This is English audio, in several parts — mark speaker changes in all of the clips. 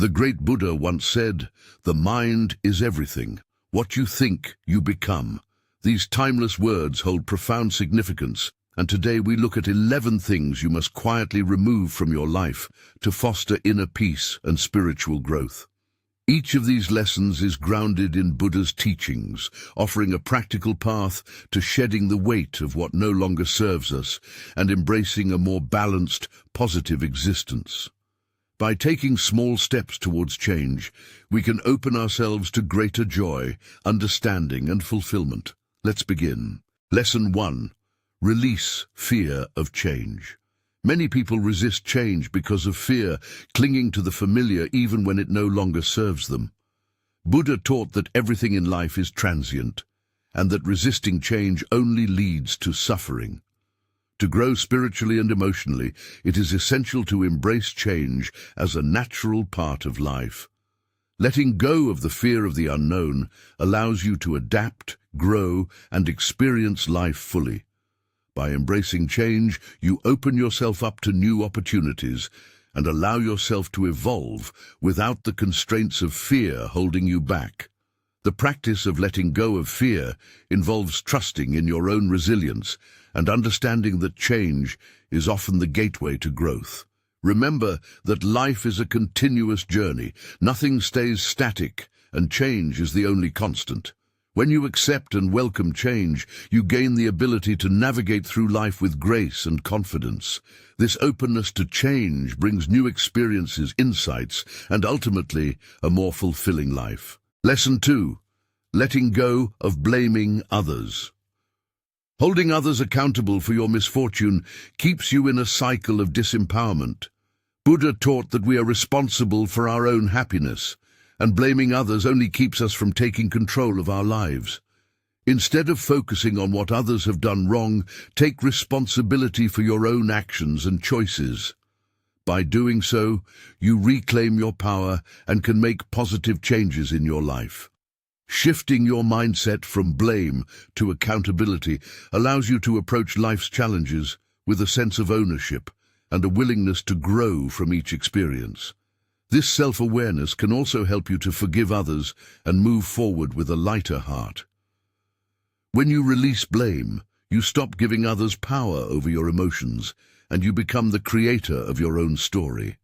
Speaker 1: The great Buddha once said, "The mind is everything. What you think, you become." These timeless words hold profound significance, and today we look at 11 things you must quietly remove from your life to foster inner peace and spiritual growth. Each of these lessons is grounded in Buddha's teachings, offering a practical path to shedding the weight of what no longer serves us and embracing a more balanced, positive existence. By taking small steps towards change, we can open ourselves to greater joy, understanding, and fulfillment. Let's begin. Lesson 1. Release fear of change. Many people resist change because of fear, clinging to the familiar even when it no longer serves them. Buddha taught that everything in life is transient, and that resisting change only leads to suffering. To grow spiritually and emotionally, it is essential to embrace change as a natural part of life. Letting go of the fear of the unknown allows you to adapt, grow, and experience life fully. By embracing change, you open yourself up to new opportunities and allow yourself to evolve without the constraints of fear holding you back. The practice of letting go of fear involves trusting in your own resilience and understanding that change is often the gateway to growth. Remember that life is a continuous journey. Nothing stays static, and change is the only constant. When you accept and welcome change, you gain the ability to navigate through life with grace and confidence. This openness to change brings new experiences, insights, and ultimately a more fulfilling life. Lesson 2. Letting go of blaming others. Holding others accountable for your misfortune keeps you in a cycle of disempowerment. Buddha taught that we are responsible for our own happiness, and blaming others only keeps us from taking control of our lives. Instead of focusing on what others have done wrong, take responsibility for your own actions and choices. By doing so, you reclaim your power and can make positive changes in your life. Shifting your mindset from blame to accountability allows you to approach life's challenges with a sense of ownership and a willingness to grow from each experience. This self-awareness can also help you to forgive others and move forward with a lighter heart. When you release blame, you stop giving others power over your emotions, and you become the creator of your own story.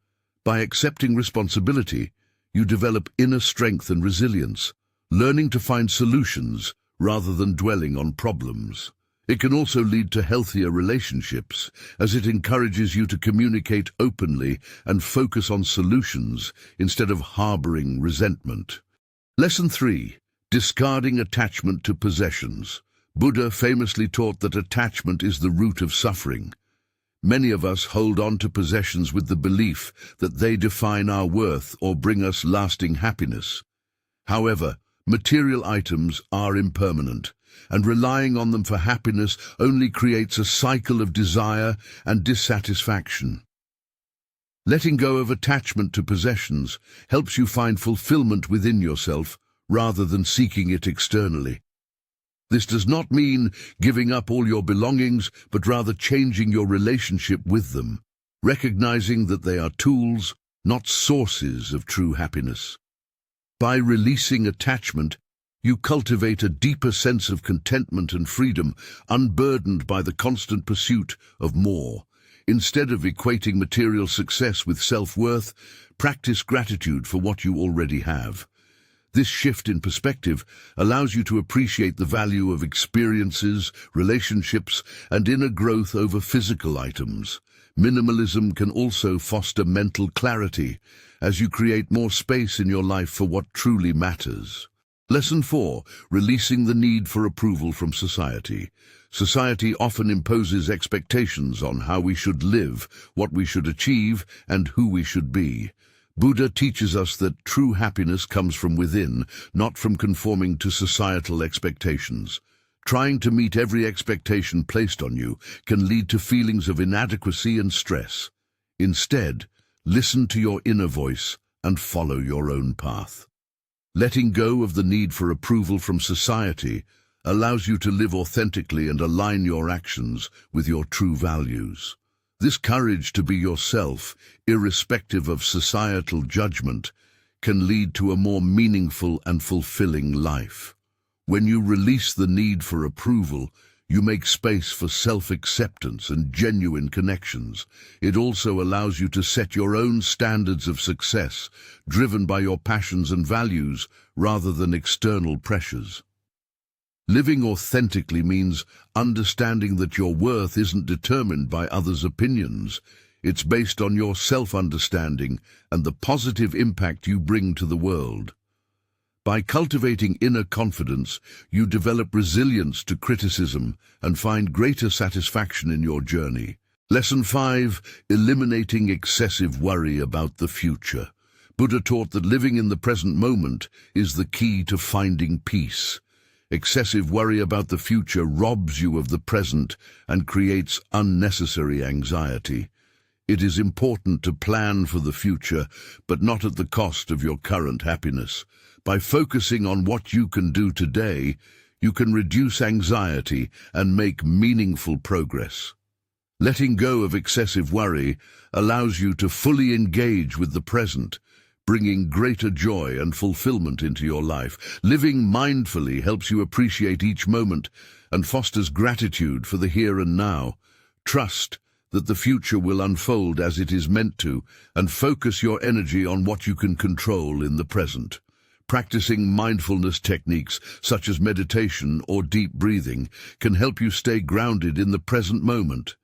Speaker 1: By accepting responsibility, you develop inner strength and resilience, learning to find solutions rather than dwelling on problems. It can also lead to healthier relationships, as it encourages you to communicate openly and focus on solutions instead of harboring resentment. Lesson 3. Discarding attachment to possessions. Buddha famously taught that attachment is the root of suffering. Many of us hold on to possessions with the belief that they define our worth or bring us lasting happiness. However, material items are impermanent, and relying on them for happiness only creates a cycle of desire and dissatisfaction. Letting go of attachment to possessions helps you find fulfillment within yourself rather than seeking it externally. This does not mean giving up all your belongings, but rather changing your relationship with them, recognizing that they are tools, not sources of true happiness. By releasing attachment, you cultivate a deeper sense of contentment and freedom, unburdened by the constant pursuit of more. Instead of equating material success with self-worth, practice gratitude for what you already have. This shift in perspective allows you to appreciate the value of experiences, relationships, and inner growth over physical items. Minimalism can also foster mental clarity, as you create more space in your life for what truly matters. Lesson 4. Releasing the need for approval from society. Society often imposes expectations on how we should live, what we should achieve, and who we should be. Buddha teaches us that true happiness comes from within, not from conforming to societal expectations. Trying to meet every expectation placed on you can lead to feelings of inadequacy and stress. Instead, listen to your inner voice and follow your own path. Letting go of the need for approval from society allows you to live authentically and align your actions with your true values. This courage to be yourself, irrespective of societal judgment, can lead to a more meaningful and fulfilling life. When you release the need for approval, you make space for self-acceptance and genuine connections. It also allows you to set your own standards of success, driven by your passions and values rather than external pressures. Living authentically means understanding that your worth isn't determined by others' opinions. It's based on your self-understanding and the positive impact you bring to the world. By cultivating inner confidence, you develop resilience to criticism and find greater satisfaction in your journey. Lesson 5. Eliminating excessive worry about the future. Buddha taught that living in the present moment is the key to finding peace. Excessive worry about the future robs you of the present and creates unnecessary anxiety. It is important to plan for the future, but not at the cost of your current happiness. By focusing on what you can do today, you can reduce anxiety and make meaningful progress. Letting go of excessive worry allows you to fully engage with the present, bringing greater joy and fulfillment into your life. Living mindfully helps you appreciate each moment and fosters gratitude for the here and now. Trust that the future will unfold as it is meant to, and focus your energy on what you can control in the present. Practicing mindfulness techniques such as meditation or deep breathing can help you stay grounded in the present moment.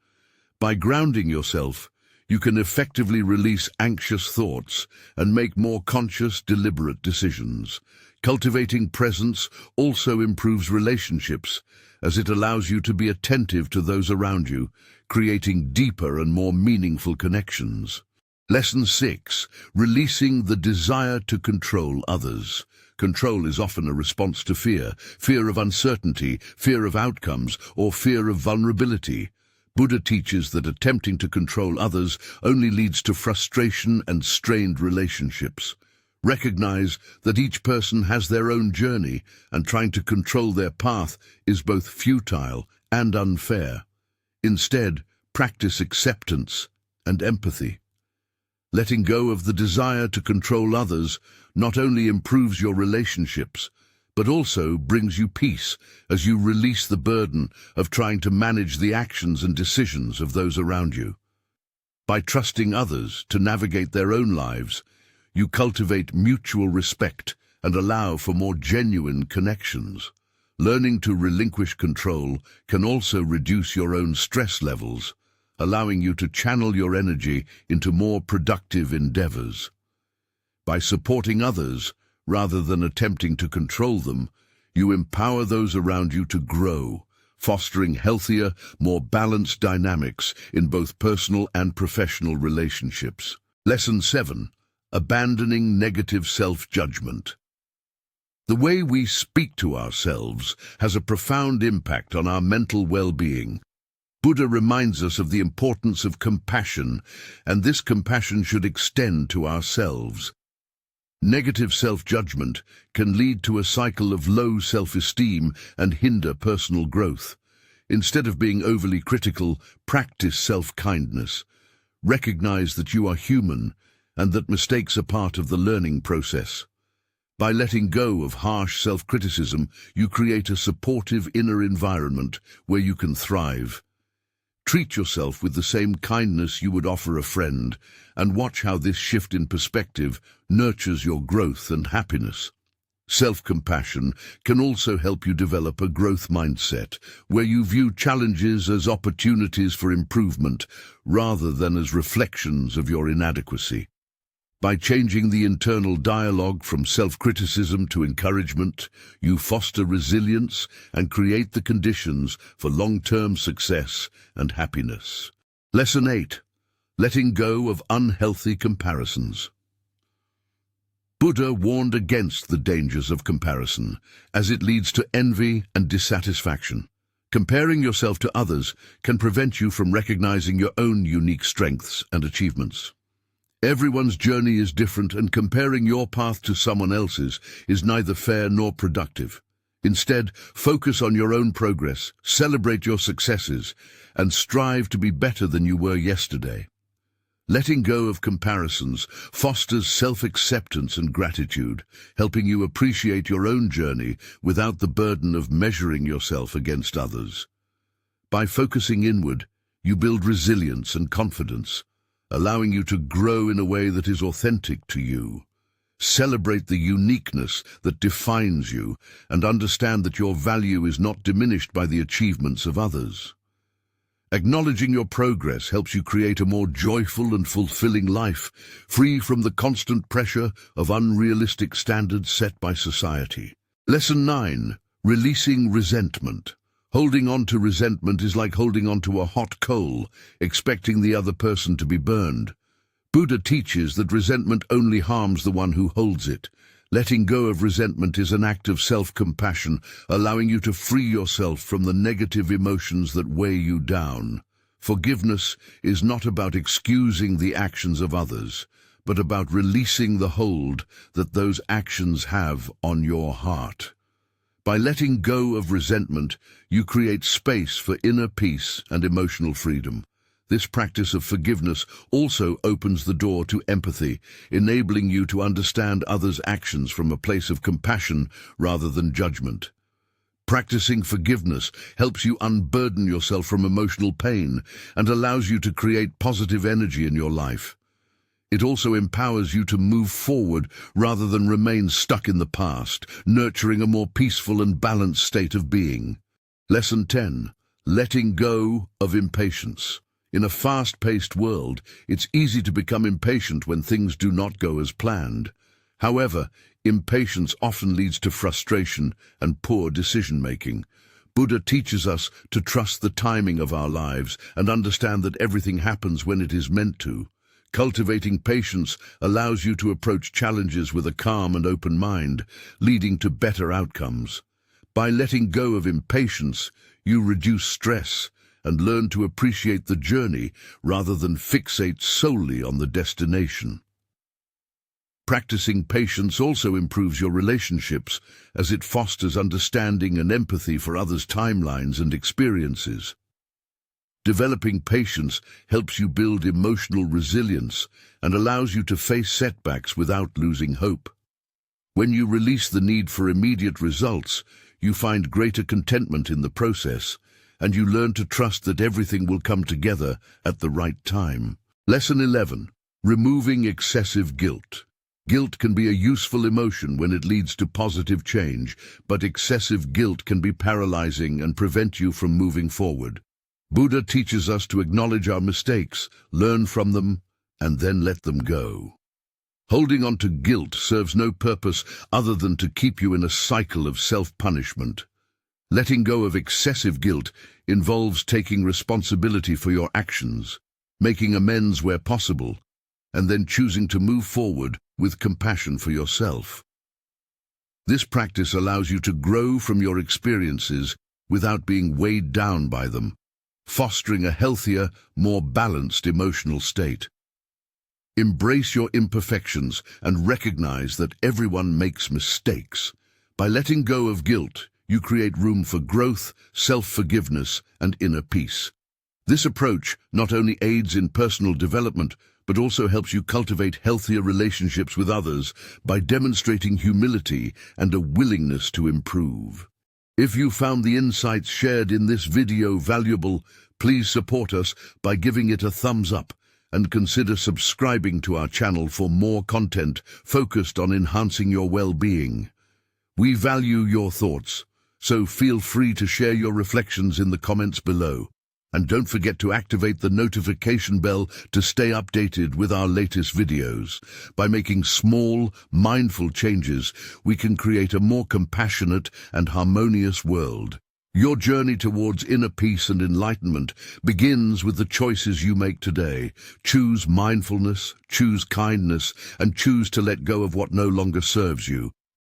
Speaker 1: By grounding yourself, you can effectively release anxious thoughts and make more conscious, deliberate decisions. Cultivating presence also improves relationships, as it allows you to be attentive to those around you, creating deeper and more meaningful connections. Lesson 6. Releasing the desire to control others. Control is often a response to fear of uncertainty, fear of outcomes, or fear of vulnerability. Buddha teaches that attempting to control others only leads to frustration and strained relationships. Recognize that each person has their own journey, and trying to control their path is both futile and unfair. Instead, practice acceptance and empathy. Letting go of the desire to control others not only improves your relationships, but also brings you peace as you release the burden of trying to manage the actions and decisions of those around you. By trusting others to navigate their own lives, you cultivate mutual respect and allow for more genuine connections. Learning to relinquish control can also reduce your own stress levels, allowing you to channel your energy into more productive endeavors. By supporting others, rather than attempting to control them, you empower those around you to grow, fostering healthier, more balanced dynamics in both personal and professional relationships. Lesson 7. Abandoning negative self-judgment. The way we speak to ourselves has a profound impact on our mental well-being. Buddha reminds us of the importance of compassion, and this compassion should extend to ourselves. Negative self-judgment can lead to a cycle of low self-esteem and hinder personal growth. Instead of being overly critical, practice self-kindness. Recognize that you are human and that mistakes are part of the learning process. By letting go of harsh self-criticism, you create a supportive inner environment where you can thrive. Treat yourself with the same kindness you would offer a friend, and watch how this shift in perspective nurtures your growth and happiness. Self-compassion can also help you develop a growth mindset, where you view challenges as opportunities for improvement rather than as reflections of your inadequacy. By changing the internal dialogue from self-criticism to encouragement, you foster resilience and create the conditions for long-term success and happiness. Lesson 8. Letting go of unhealthy comparisons. Buddha warned against the dangers of comparison, as it leads to envy and dissatisfaction. Comparing yourself to others can prevent you from recognizing your own unique strengths and achievements. Everyone's journey is different, and comparing your path to someone else's is neither fair nor productive. Instead, focus on your own progress, celebrate your successes, and strive to be better than you were yesterday. Letting go of comparisons fosters self-acceptance and gratitude, helping you appreciate your own journey without the burden of measuring yourself against others. By focusing inward, you build resilience and confidence, allowing you to grow in a way that is authentic to you. Celebrate the uniqueness that defines you and understand that your value is not diminished by the achievements of others. Acknowledging your progress helps you create a more joyful and fulfilling life, free from the constant pressure of unrealistic standards set by society. Lesson 9. Releasing resentment. Holding on to resentment is like holding on to a hot coal, expecting the other person to be burned. Buddha teaches that resentment only harms the one who holds it. Letting go of resentment is an act of self-compassion, allowing you to free yourself from the negative emotions that weigh you down. Forgiveness is not about excusing the actions of others, but about releasing the hold that those actions have on your heart. By letting go of resentment, you create space for inner peace and emotional freedom. This practice of forgiveness also opens the door to empathy, enabling you to understand others' actions from a place of compassion rather than judgment. Practicing forgiveness helps you unburden yourself from emotional pain and allows you to create positive energy in your life. It also empowers you to move forward rather than remain stuck in the past, nurturing a more peaceful and balanced state of being. Lesson 10. Letting go of impatience. In a fast-paced world, it's easy to become impatient when things do not go as planned. However, impatience often leads to frustration and poor decision-making. Buddha teaches us to trust the timing of our lives and understand that everything happens when it is meant to. Cultivating patience allows you to approach challenges with a calm and open mind, leading to better outcomes. By letting go of impatience, you reduce stress and learn to appreciate the journey rather than fixate solely on the destination. Practicing patience also improves your relationships as it fosters understanding and empathy for others' timelines and experiences. Developing patience helps you build emotional resilience and allows you to face setbacks without losing hope. When you release the need for immediate results, you find greater contentment in the process, and you learn to trust that everything will come together at the right time. Lesson 11. Removing excessive guilt. Guilt can be a useful emotion when it leads to positive change, but excessive guilt can be paralyzing and prevent you from moving forward. Buddha teaches us to acknowledge our mistakes, learn from them, and then let them go. Holding on to guilt serves no purpose other than to keep you in a cycle of self-punishment. Letting go of excessive guilt involves taking responsibility for your actions, making amends where possible, and then choosing to move forward with compassion for yourself. This practice allows you to grow from your experiences without being weighed down by them, fostering a healthier, more balanced emotional state. Embrace your imperfections and recognize that everyone makes mistakes. By letting go of guilt, you create room for growth, self-forgiveness, and inner peace. This approach not only aids in personal development, but also helps you cultivate healthier relationships with others by demonstrating humility and a willingness to improve. If you found the insights shared in this video valuable, please support us by giving it a thumbs up and consider subscribing to our channel for more content focused on enhancing your well-being. We value your thoughts, so feel free to share your reflections in the comments below. And don't forget to activate the notification bell to stay updated with our latest videos. By making small, mindful changes, we can create a more compassionate and harmonious world. Your journey towards inner peace and enlightenment begins with the choices you make today. Choose mindfulness, choose kindness, and choose to let go of what no longer serves you.